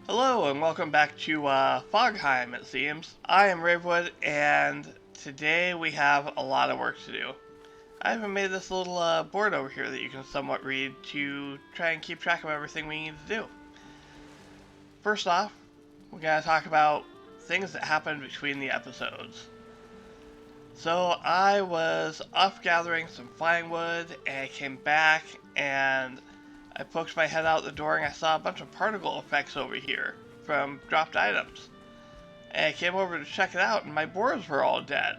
Hello and welcome back to Valheim, it seems. I am Ravewood, and today we have a lot of work to do. I even made this little board over here that you can somewhat read to try and keep track of everything we need to do. First off, we're going to talk about things that happened between the episodes. So I was off gathering some flying wood, and I came back and I poked my head out the door and I saw a bunch of particle effects over here from dropped items. And I came over to check it out and my boars were all dead.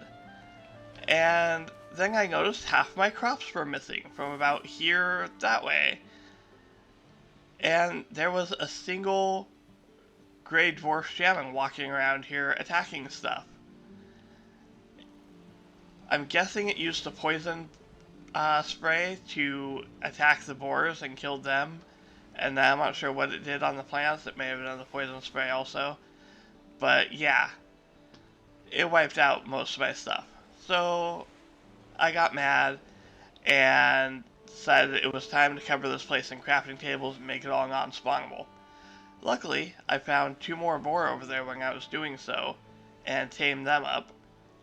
And then I noticed half my crops were missing from about here that way. And there was a single gray dwarf shaman walking around here attacking stuff. I'm guessing it used the poison spray to attack the boars and killed them, and I'm not sure what it did on the plants. It may have done the poison spray also, but yeah, it wiped out most of my stuff. So I got mad and decided it was time to cover this place in crafting tables and make it all non-spawnable. Luckily, I found 2 more boar over there when I was doing so and tamed them up.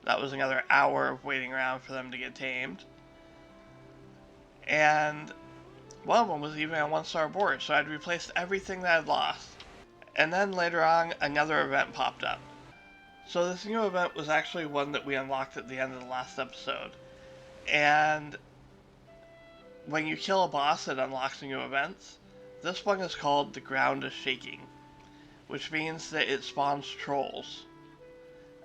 That was another hour of waiting around for them to get tamed. And one of them was even a 1-star board, so I'd replaced everything that I'd lost. And then later on, another event popped up. So this new event was actually one that we unlocked at the end of the last episode. And when you kill a boss, it unlocks new events. This one is called The Ground is Shaking, which means that it spawns trolls.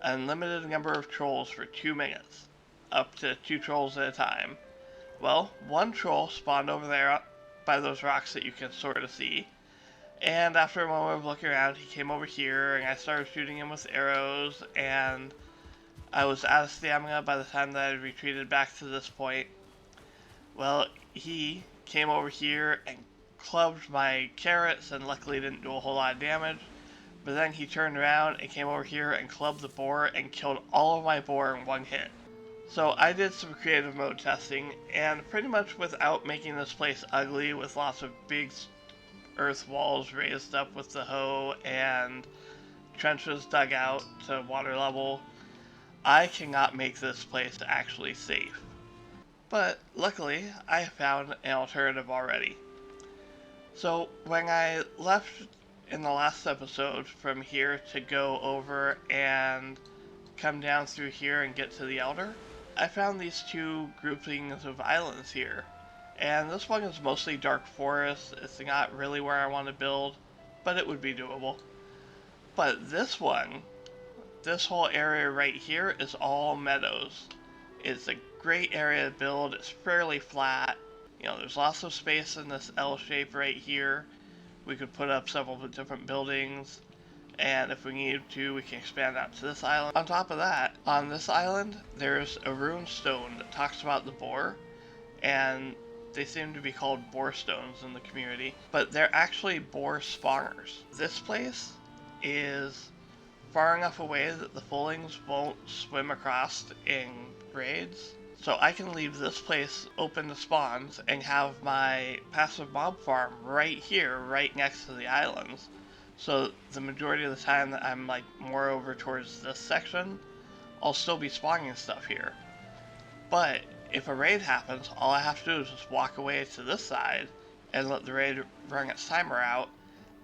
An unlimited number of trolls for 2 minutes, up to 2 trolls at a time. Well, one troll spawned over there by those rocks that you can sort of see, and after a moment of looking around, he came over here, and I started shooting him with arrows, and I was out of stamina by the time that I had retreated back to this point. Well, he came over here and clubbed my carrots, and luckily didn't do a whole lot of damage. But then he turned around and came over here and clubbed the boar and killed all of my boar in one hit. So I did some creative mode testing, and pretty much without making this place ugly with lots of big earth walls raised up with the hoe and trenches dug out to water level, I cannot make this place actually safe. But luckily, I found an alternative already. So when I left in the last episode from here to go over and come down through here and get to the Elder, I found these 2 groupings of islands here. And this one is mostly dark forest. It's not really where I want to build, but it would be doable. But this one, this whole area right here is all meadows. It's a great area to build. It's fairly flat. You know, there's lots of space in this L shape right here. We could put up several different buildings, and if we needed to, we can expand out to this island. On top of that, on this island, there's a rune stone that talks about the boar, and they seem to be called boar stones in the community, but they're actually boar spawners. This place is far enough away that the fullings won't swim across in raids. So I can leave this place open to spawns and have my passive mob farm right here, right next to the islands. So the majority of the time that I'm like more over towards this section, I'll still be spawning stuff here. But if a raid happens, all I have to do is just walk away to this side and let the raid run its timer out,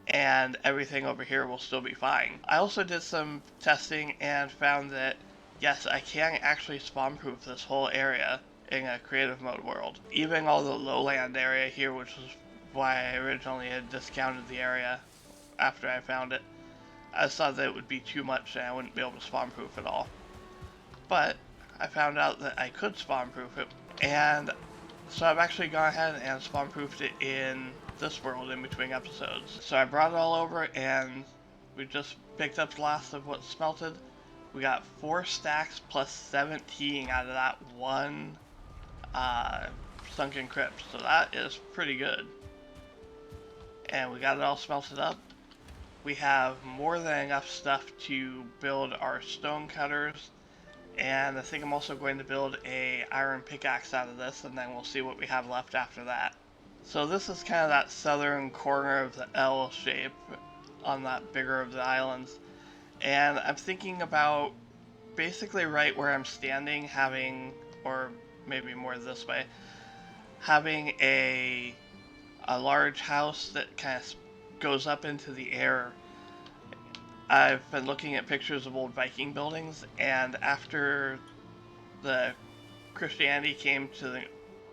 and everything over here will still be fine. I also did some testing and found that yes, I can actually spawn-proof this whole area in a creative mode world. Even all the lowland area here, which is why I originally had discounted the area after I found it. I just thought that it would be too much and I wouldn't be able to spawn-proof it all. But I found out that I could spawn-proof it, and so I've actually gone ahead and spawn-proofed it in this world in between episodes. So I brought it all over and we just picked up the last of what's smelted. We got 4 stacks plus 17 out of that one sunken crypt, so that is pretty good. And we got it all smelted up. We have more than enough stuff to build our stone cutters, and I think I'm also going to build a iron pickaxe out of this, and then we'll see what we have left after that. So this is kind of that southern corner of the L shape, on that bigger of the islands. And I'm thinking about basically right where I'm standing having, or maybe more this way, having a large house that kind of goes up into the air. I've been looking at pictures of old Viking buildings, and after the Christianity came to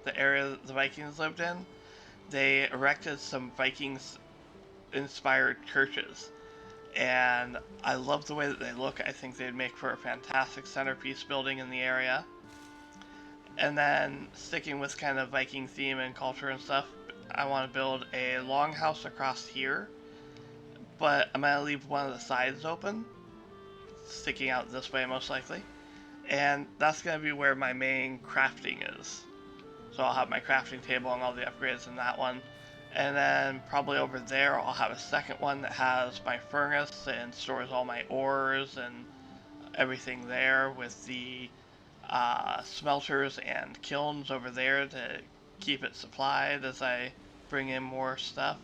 the area that the Vikings lived in, they erected some Vikings inspired churches. And I love the way that they look. I think they'd make for a fantastic centerpiece building in the area. And then, sticking with kind of Viking theme and culture and stuff, I want to build a longhouse across here, but I'm going to leave one of the sides open, sticking out this way most likely. And that's going to be where my main crafting is. So I'll have my crafting table and all the upgrades in that one. And then probably over there I'll have a second one that has my furnace and stores all my ores and everything there, with the smelters and kilns over there to keep it supplied as I bring in more stuff.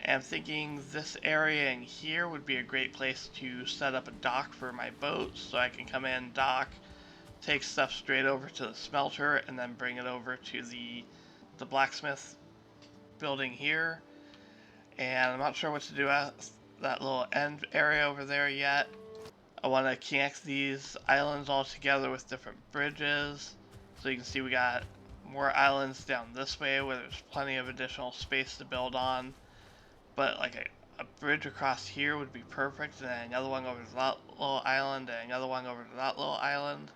And I'm thinking this area in here would be a great place to set up a dock for my boats, so I can come in, dock, take stuff straight over to the smelter, and then bring it over to the blacksmith building here. And I'm not sure what to do at that little end area over there yet. I want to connect these islands all together with different bridges. So you can see we got more islands down this way where there's plenty of additional space to build on. But like a bridge across here would be perfect, and then another one over to that little island, and another one over to that little island.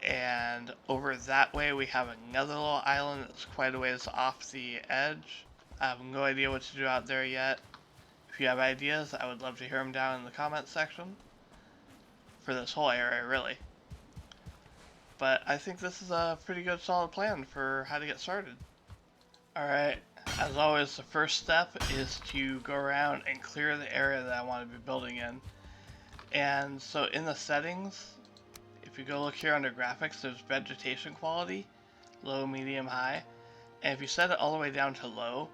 And over that way we have another little island that's quite a ways off the edge. I have no idea what to do out there yet. If you have ideas, I would love to hear them down in the comments section. For this whole area, really. But I think this is a pretty good solid plan for how to get started. Alright, as always, the first step is to go around and clear the area that I want to be building in. And so in the settings, if you go look here under graphics, there's vegetation quality, low, medium, high. And if you set it all the way down to low,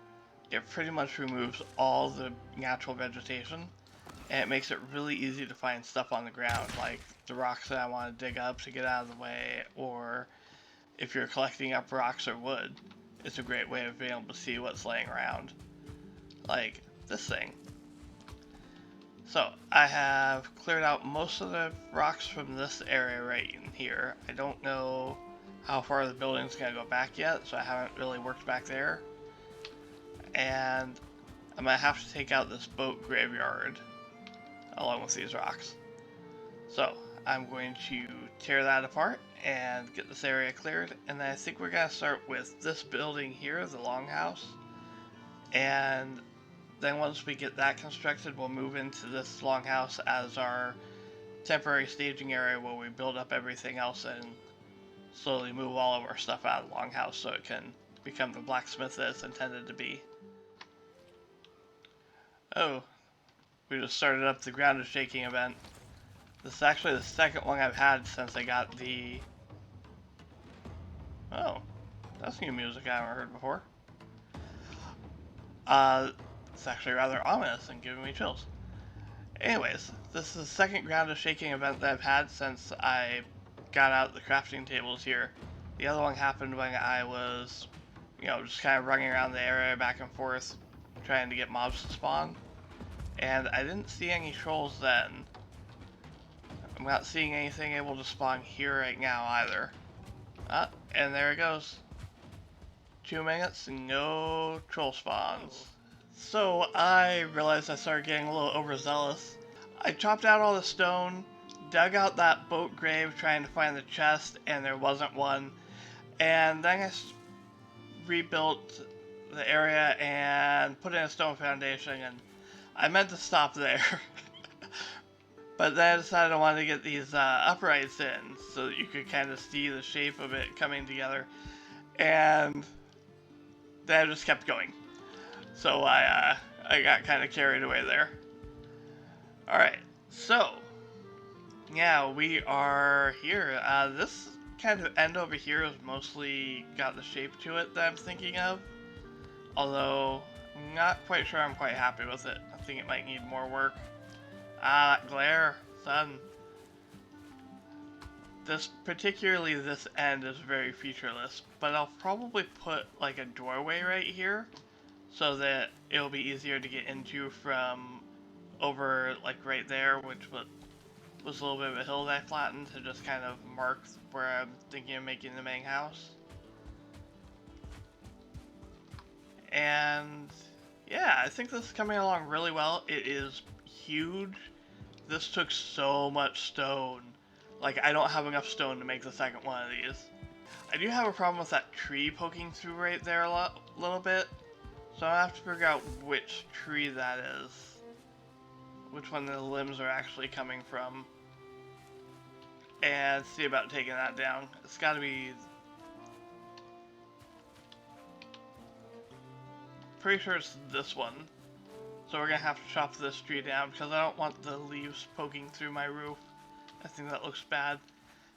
it pretty much removes all the natural vegetation. And it makes it really easy to find stuff on the ground, like the rocks that I want to dig up to get out of the way, or if you're collecting up rocks or wood, it's a great way of being able to see what's laying around. Like this thing. So, I have cleared out most of the rocks from this area right in here. I don't know how far the building's going to go back yet, so I haven't really worked back there. And I'm going to have to take out this boat graveyard along with these rocks. So I'm going to tear that apart and get this area cleared, and then I think we're going to start with this building here, the longhouse, and then once we get that constructed, we'll move into this longhouse as our temporary staging area where we build up everything else and slowly move all of our stuff out of the longhouse so it can become the blacksmith that it's intended to be. Oh, we just started up the ground is shaking event. This is actually the second one I've had since I got the... Oh, that's new music I haven't heard before. It's actually rather ominous and giving me chills. Anyways, this is the second ground is shaking event that I've had since I got out the crafting tables here. The other one happened when I was, just kind of running around the area back and forth trying to get mobs to spawn. And I didn't see any trolls then. I'm not seeing anything able to spawn here right now either. And there it goes. 2 minutes and no troll spawns. So I realized I started getting a little overzealous. I chopped out all the stone, dug out that boat grave trying to find the chest, and there wasn't one. And then I rebuilt the area and put in a stone foundation, and I meant to stop there. But then I decided I wanted to get these uprights in so that you could kind of see the shape of it coming together. And then I just kept going. So I got kind of carried away there. Alright, so yeah, we are here. This kind of end over here has mostly got the shape to it that I'm thinking of. Although, I'm not quite sure I'm quite happy with it. I think it might need more work. Ah, that glare, sun. Particularly this end is very featureless, but I'll probably put like a doorway right here so that it'll be easier to get into from over like right there, which was a little bit of a hill that I flattened to just kind of mark where I'm thinking of making the main house. And yeah, I think this is coming along really well. It is huge. This took so much stone. Like, I don't have enough stone to make the second one of these. I do have a problem with that tree poking through right there a little bit. So I have to figure out which tree that is. Which one the limbs are actually coming from. And see about taking that down. It's gotta be... Pretty sure it's this one. So we're gonna have to chop this tree down because I don't want the leaves poking through my roof. I think that looks bad.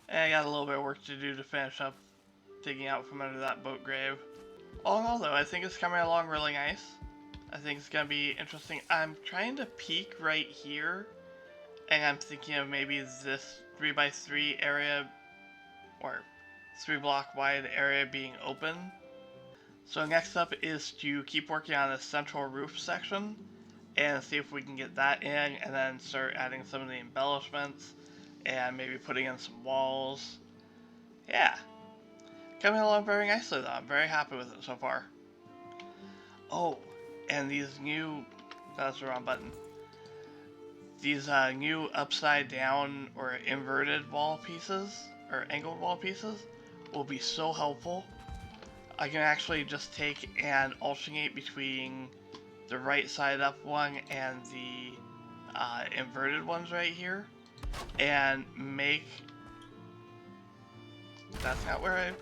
And I got a little bit of work to do to finish up digging out from under that boat grave. All in all though, I think it's coming along really nice. I think it's gonna be interesting. I'm trying to peek right here, and I'm thinking of maybe this 3x3 area, or 3 block wide area being open. So next up is to keep working on the central roof section, and see if we can get that in, and then start adding some of the embellishments, and maybe putting in some walls. Yeah. Coming along very nicely though, I'm very happy with it so far. Oh, and these new... that's the wrong button. These new upside down or inverted wall pieces, or angled wall pieces, will be so helpful. I can actually just take and alternate between the right side up one and the inverted ones right here, and make... that's not where I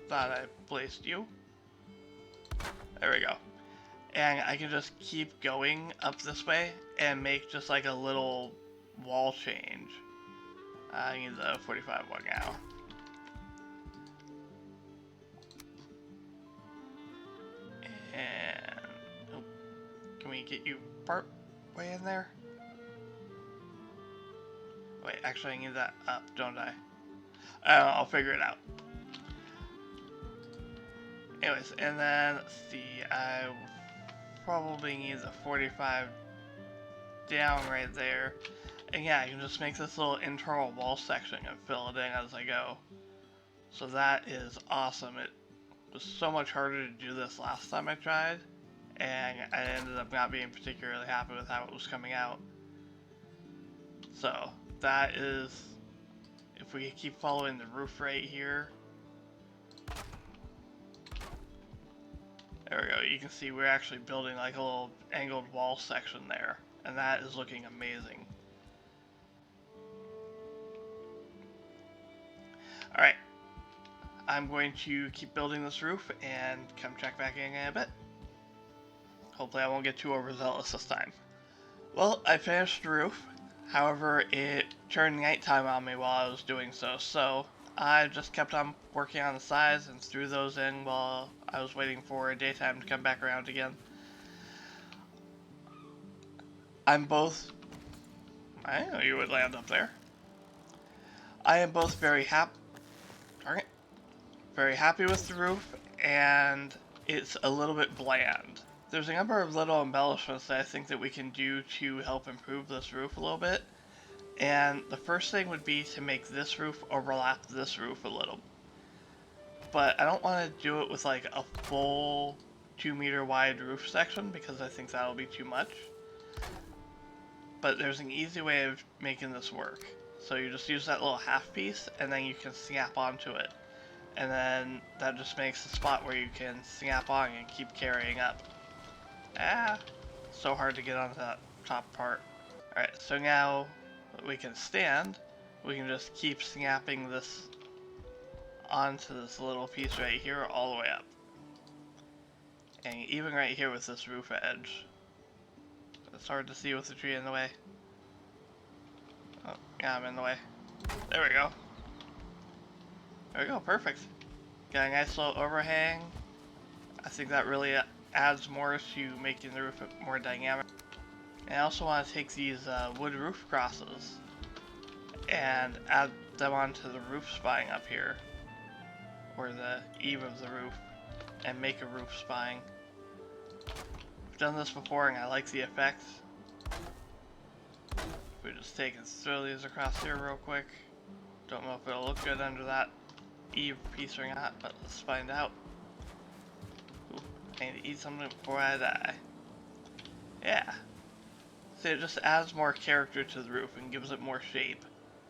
thought I placed you. There we go. And I can just keep going up this way and make just like a little wall change. I need the 45 one now. And oh, can we get you part way in there? Wait, actually I need that up, don't I? I don't know, I'll figure it out. Anyways, and then let's see, I probably need the 45 down right there. And yeah, I can just make this little internal wall section and fill it in as I go. So that is awesome. It was so much harder to do this last time I tried, and I ended up not being particularly happy with how it was coming out. So that is, if we keep following the roof right here, there we go, you can see we're actually building like a little angled wall section there, and that is looking amazing. Alright, I'm going to keep building this roof and come check back in a bit. Hopefully I won't get too overzealous this time. Well, I finished the roof, however it turned nighttime on me while I was doing so, so I just kept on working on the sides and threw those in while I was waiting for daytime to come back around again. I didn't know you would land up there. I am both very happy with the roof, and it's a little bit bland. There's a number of little embellishments that I think that we can do to help improve this roof a little bit. And the first thing would be to make this roof overlap this roof a little. But I don't want to do it with like a full 2-meter wide roof section because I think that'll be too much. But there's an easy way of making this work. So you just use that little half piece and then you can snap onto it. And then that just makes a spot where you can snap on and keep carrying up. So hard to get onto that top part. Alright, so now we can stand. We can just keep snapping this onto this little piece right here all the way up. And even right here with this roof edge. It's hard to see with the tree in the way. Oh, yeah, I'm in the way. There we go. There we go, perfect. Got a nice little overhang. I think that really adds more to making the roof more dynamic. And I also want to take these wood roof crosses and add them onto the roof spine up here, or the eave of the roof, and make a roof spine. I've done this before and I like the effects. We just take and throw these across here real quick. Don't know if it'll look good under that eave piece or not, but let's find out. Ooh, I need to eat something before I die. Yeah. So it just adds more character to the roof and gives it more shape.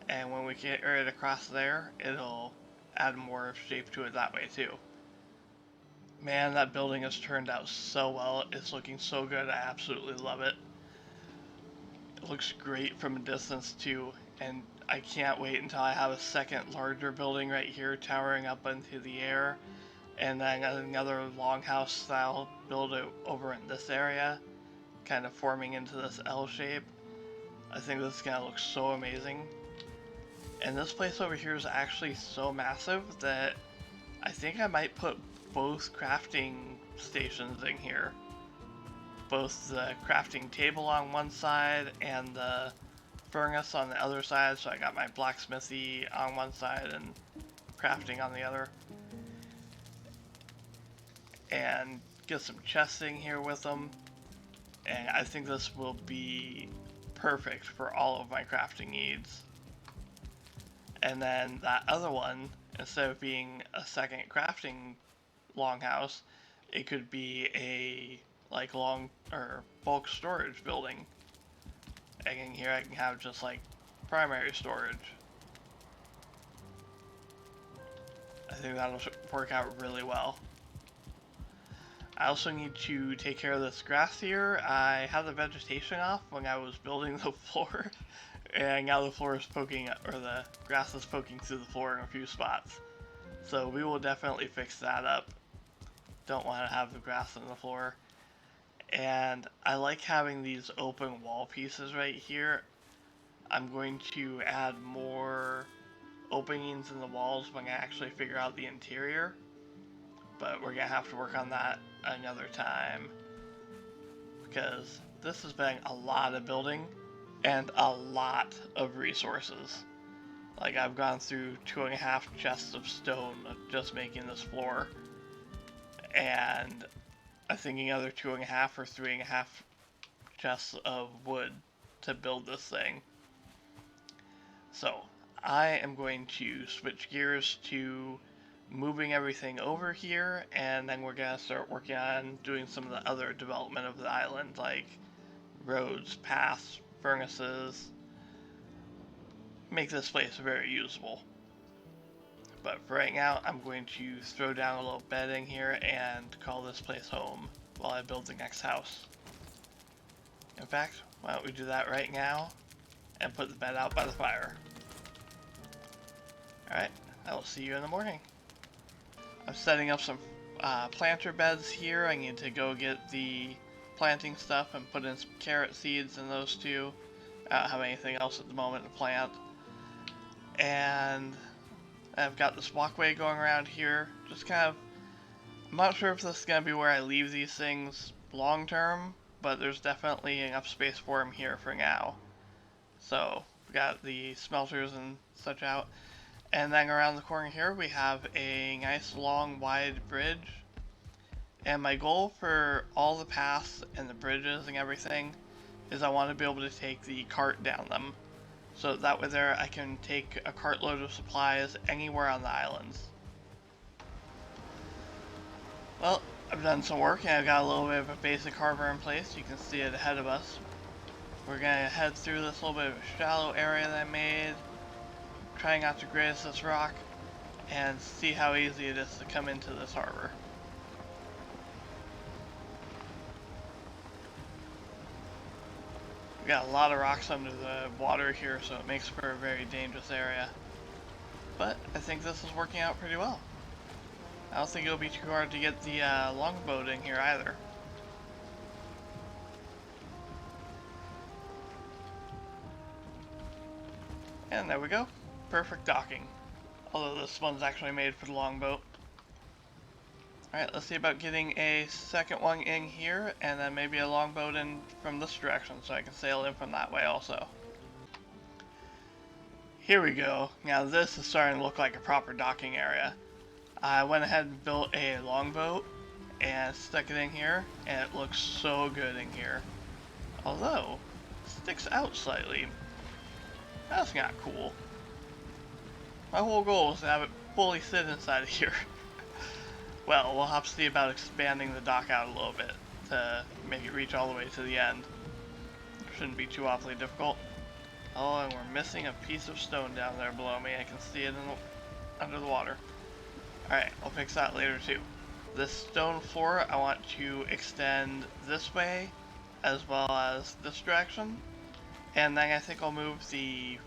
And when we get it across there, it'll add more shape to it that way too. Man, that building has turned out so well. It's looking so good. I absolutely love it. It looks great from a distance too, and I can't wait until I have a second larger building right here towering up into the air, and then another longhouse style build over in this area, kind of forming into this L shape. I think this is gonna look so amazing. And this place over here is actually so massive that I think I might put both crafting stations in here. Both the crafting table on one side and the furnace on the other side, so I got my blacksmithy on one side and crafting on the other. And get some chests in here with them. And I think this will be perfect for all of my crafting needs. And then that other one, instead of being a second crafting longhouse, it could be a like long or bulk storage building. And in here I can have just like primary storage. I think that'll work out really well. I also need to take care of this grass here. I had the vegetation off when I was building the floor, and now the floor is poking, or the grass is poking through the floor in a few spots. So we will definitely fix that up. Don't want to have the grass on the floor. And I like having these open wall pieces right here. I'm going to add more openings in the walls when I actually figure out the interior. But we're gonna have to work on that another time, because this has been a lot of building and a lot of resources. Like, I've gone through 2.5 chests of stone just making this floor, and I think another 2.5 or 3.5 chests of wood to build this thing. So I am going to switch gears to moving everything over here, and then we're gonna start working on doing some of the other development of the island, like roads, paths, furnaces. Make this place very usable. But for right now, I'm going to throw down a little bedding here and call this place home while I build the next house. In fact, why don't we do that right now and put the bed out by the fire. Alright, I will see you in the morning. I'm setting up some planter beds here. I need to go get the planting stuff and put in some carrot seeds in those two. I don't have anything else at the moment to plant. And I've got this walkway going around here. Just kind of, I'm not sure if this is going to be where I leave these things long term, but there's definitely enough space for them here for now. So, we got the smelters and such out. And then around the corner here we have a nice long wide bridge. And my goal for all the paths and the bridges and everything is I want to be able to take the cart down them. So that way there I can take a cartload of supplies anywhere on the islands. Well, I've done some work and I've got a little bit of a basic harbor in place. You can see it ahead of us. We're going to head through this little bit of a shallow area that I made. Try not to graze this rock, and see how easy it is to come into this harbor. We got a lot of rocks under the water here, so it makes for a very dangerous area. But I think this is working out pretty well. I don't think it'll be too hard to get the longboat in here either. And there we go. Perfect docking. Although this one's actually made for the longboat. Alright, let's see about getting a second one in here, and then maybe a longboat in from this direction so I can sail in from that way also. Here we go. Now this is starting to look like a proper docking area. I went ahead and built a longboat and stuck it in here, and it looks so good in here. Although, it sticks out slightly. That's not cool. My whole goal was to have it fully sit inside of here. Well, we'll have to see about expanding the dock out a little bit to make it reach all the way to the end. Shouldn't be too awfully difficult. Oh, and we're missing a piece of stone down there below me. I can see it under the water. Alright, I'll fix that later too. This stone floor I want to extend this way as well as this direction. And then I think I'll move the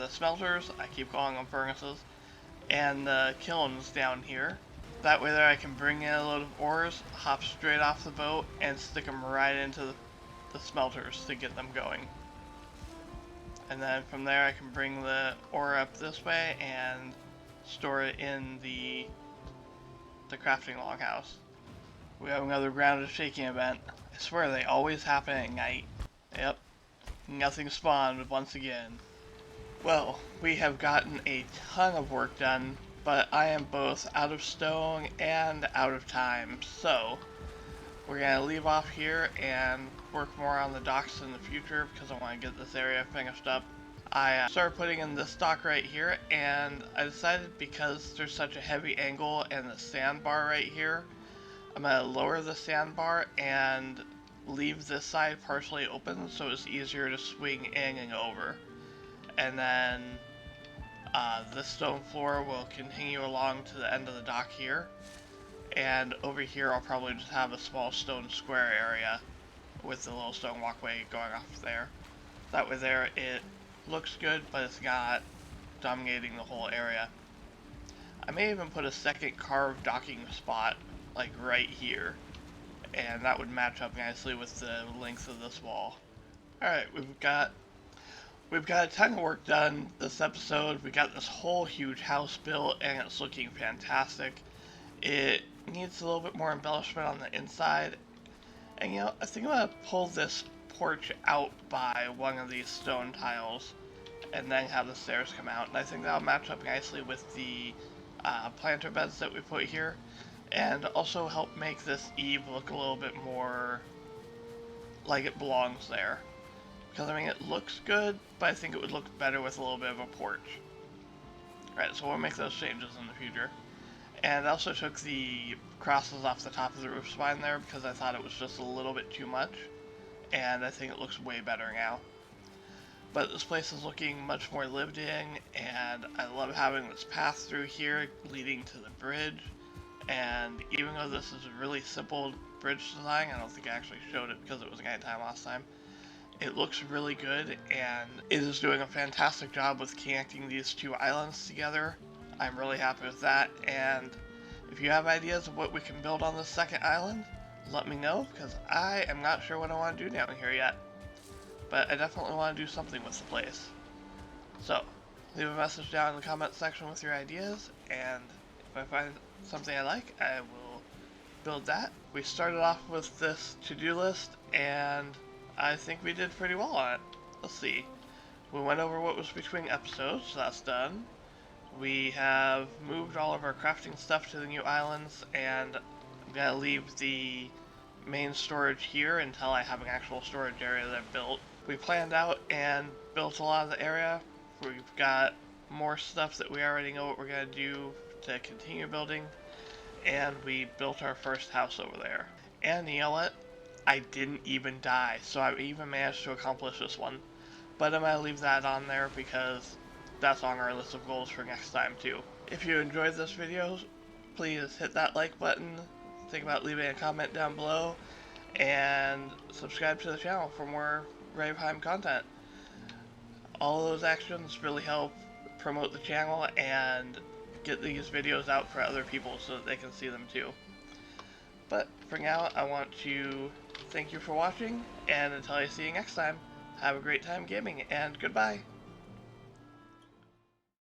smelters, I keep calling them furnaces, and the kilns down here. That way there I can bring in a load of ores, hop straight off the boat, and stick them right into the smelters to get them going. And then from there I can bring the ore up this way and store it in the crafting loghouse. We have another grounded shaking event. I swear they always happen at night. Yep, nothing spawned once again. Well, we have gotten a ton of work done, but I am both out of stone and out of time, so we're going to leave off here and work more on the docks in the future because I want to get this area finished up. I started putting in this dock right here, and I decided because there's such a heavy angle and the sandbar right here, I'm going to lower the sandbar and leave this side partially open so it's easier to swing in and over. And then this stone floor will continue along to the end of the dock here. And over here I'll probably just have a small stone square area with a little stone walkway going off there. That way there it looks good, but it's not dominating the whole area. I may even put a second carved docking spot like right here, and that would match up nicely with the length of this wall. Alright, we've got a ton of work done this episode. We got this whole huge house built and it's looking fantastic. It needs a little bit more embellishment on the inside. And you know, I think I'm going to pull this porch out by one of these stone tiles and then have the stairs come out. And I think that'll match up nicely with the planter beds that we put here. And also help make this eave look a little bit more like it belongs there. Because, I mean, it looks good, but I think it would look better with a little bit of a porch. Right, so we'll make those changes in the future. And I also took the crosses off the top of the roof spine there because I thought it was just a little bit too much. And I think it looks way better now. But this place is looking much more lived in, and I love having this path through here leading to the bridge. And even though this is a really simple bridge design, I don't think I actually showed it because it was nighttime last time. It looks really good, and it is doing a fantastic job with connecting these two islands together. I'm really happy with that, and if you have ideas of what we can build on this second island, let me know, because I am not sure what I want to do down here yet. But I definitely want to do something with the place. So, leave a message down in the comment section with your ideas, and if I find something I like, I will build that. We started off with this to-do list, and I think we did pretty well on it. Let's see. We went over what was between episodes, so that's done. We have moved all of our crafting stuff to the new islands, and I'm going to leave the main storage here until I have an actual storage area that I've built. We planned out and built a lot of the area. We've got more stuff that we already know what we're going to do to continue building, and we built our first house over there. And you know what? I didn't even die, so I even managed to accomplish this one. But I'm going to leave that on there because that's on our list of goals for next time too. If you enjoyed this video, please hit that like button, think about leaving a comment down below, and subscribe to the channel for more Raveheim content. All those actions really help promote the channel and get these videos out for other people so that they can see them too. But for now, I want to thank you for watching, and until I see you next time, have a great time gaming, and goodbye!